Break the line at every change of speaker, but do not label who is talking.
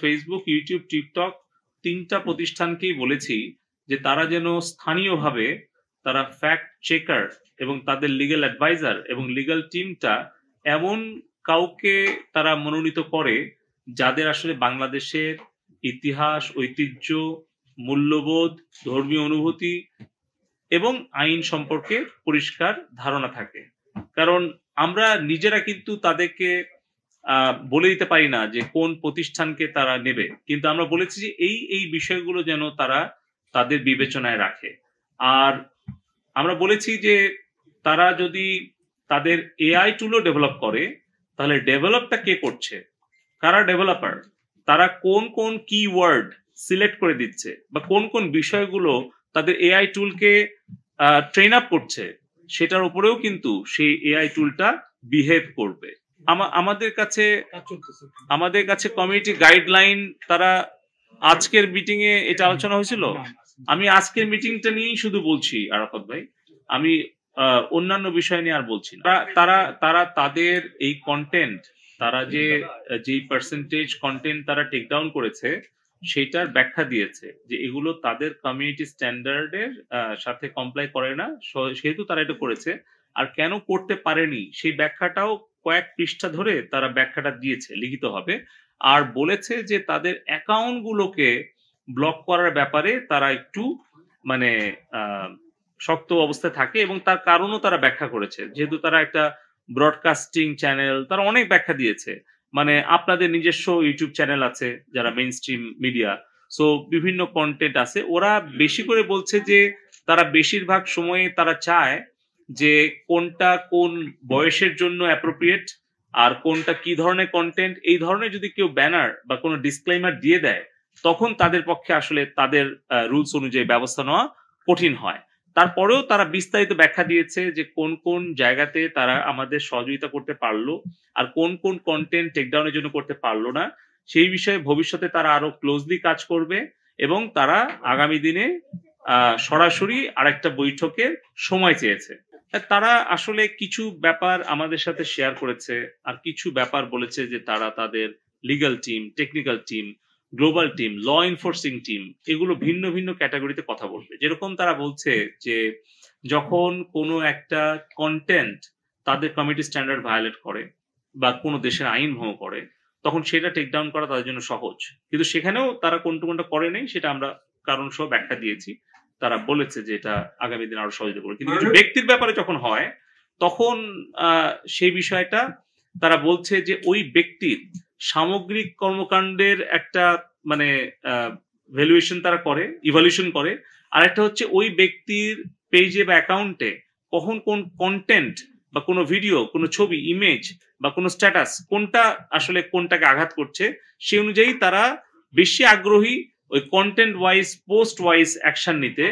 Facebook, YouTube, TikTok ৩টা প্রতিষ্ঠানকেই বলেছি যে তারা যেন স্থানীয়ভাবে তারা ফ্যাক্ট চেকার এবং তাদের লিগ্যাল অ্যাডভাইজার এবং লিগ্যাল টিমটা এমন কাউকে তারা মনোনীত করে যাদের আসলে বাংলাদেশের ইতিহাস, ঐতিহ্য, মূল্যবোধ, ধর্মীয় অনুভূতি এবং আইন সম্পর্কে পরিষ্কার ধারণা থাকে। কারণ আমরা নিজেরা কিন্তু তাদেরকে বলে দিতে পারি না যে কোন প্রতিষ্ঠানকে তারা নেবে, কিন্তু আমরা বলেছি যে এই বিষয়গুলো যেন তারা তাদের বিবেচনায় রাখে। আর আমরা বলেছি যে তারা যদি তাদের এআই টুলও ডেভেলপ করে, তাহলে ডেভেলপটা কে করছে, কারা ডেভেলপার, তারা কোন কোন কিওয়ার্ড সিলেক্ট করে দিচ্ছে বা কোন কোন বিষয়গুলো তাদের এআই টুলকে ট্রেন আপ করছে, সেটার উপরেও কিন্তু সেই এআই টুলটা বিহেভ করবে। আমাদের কাছে কমিউনিটি গাইডলাইন, তারা আজকের মিটিং এ এটা আলোচনা হয়েছিল। আমি আজকের মিটিংটা নিয়েই শুধু বলছি আরাফাত ভাই, আমি অন্যান্য বিষয় নিয়ে আর বলছি না। তারা তাদের এই কন্টেন্ট, তারা যেই পার্সেন্টেজ কন্টেন্ট তারা টেক ডাউন করেছে সেটার ব্যাখ্যা দিয়েছে যে এগুলো তাদের কমিউনিটি স্ট্যান্ডার্ডের সাথে কমপ্লাই করে না, সেহেতু তারা এটা করেছে। আর কেন করতে পারেনি সেই ব্যাখ্যাটাও কয়েক পৃষ্ঠা ধরে তারা ব্যাখ্যাটা দিয়েছে লিখিতভাবে। আর বলেছে যে তাদের অ্যাকাউন্ট গুলোকে ব্লক করার ব্যাপারে তারা একটু মানে শক্ত অবস্থায় থাকে এবং তার কারণও তারা ব্যাখ্যা করেছে। যেহেতু তারা একটা ব্রডকাস্টিং চ্যানেল, তারা অনেক ব্যাখ্যা দিয়েছে। মানে আপনাদের নিজস্ব ইউটিউব চ্যানেল আছে যারা মেইন স্ট্রিম মিডিয়া, সো বিভিন্ন কন্টেন্ট আছে। ওরা বেশি করে বলছে যে তারা বেশিরভাগ সময়ে তারা চায় যে কোনটা কোন বয়সের জন্য অ্যাপ্রোপ্রিয়েট আর কোনটা কি ধরনের কন্টেন্ট, এই ধরনের যদি কেউ ব্যানার বা কোনো ডিসক্লেইমার দিয়ে দেয় তখন তাদের পক্ষে আসলে তাদের রুলস অনুযায়ী ব্যবস্থা নেওয়া কঠিন হয়। তারপরেও তারা বিস্তারিত ব্যাখ্যা দিয়েছে যে কোন কোন জায়গাতে তারা আমাদের সহযোগিতা করতে পারলো আর কোন কোন কন্টেন্ট টেকডাউনের জন্য করতে পারলো না। সেই বিষয়ে ভবিষ্যতে তারা আরো ক্লোজলি কাজ করবে এবং তারা আগামী দিনে সরাসরি আরেকটা বৈঠকের সময় চেয়েছে। তারা আসলে কিছু ব্যাপার আমাদের সাথে শেয়ার করেছে আর কিছু ব্যাপার বলেছে যে তারা তাদের legal team, technical team, global team, law enforcing team, এগুলো ভিন্ন ভিন্ন ক্যাটাগরিতে কথা বলবে। যেরকম তারা বলছে যে যখন কোনো একটা কন্টেন্ট তাদের কমিউনিটি স্ট্যান্ডার্ড ভায়োলেট করে বা কোনো দেশের আইন ভঙ্গ করে তখন সেটা টেকডাউন করা তাদের জন্য সহজ, কিন্তু সেখানেও তারা কোনটা করে নেই সেটা আমরা কারণ সহ ব্যাখ্যা দিয়েছি। তারা বলেছে যে এটা আগামী দিন আরো সহজে করবে, কিন্তু কিছু ব্যক্তির ব্যাপারে যখন হয় তখন সেই বিষয়টা তারা বলছে যে ওই ব্যক্তির সামগ্রিক কর্মকাণ্ডের একটা মানে ভ্যালুয়েশন তারা করে, ইভালুয়েশন করে। আর একটা হচ্ছে ওই ব্যক্তির পেজে বা অ্যাকাউন্টে কখন কোন কন্টেন্ট বা কোনো ভিডিও, কোনো ছবি, ইমেজ বা কোনো স্ট্যাটাস কোনটা আসলে কোনটাকে আঘাত করছে, সেই অনুযায়ী তারা বেশি আগ্রহী ওই content wise, post wise action নিতে।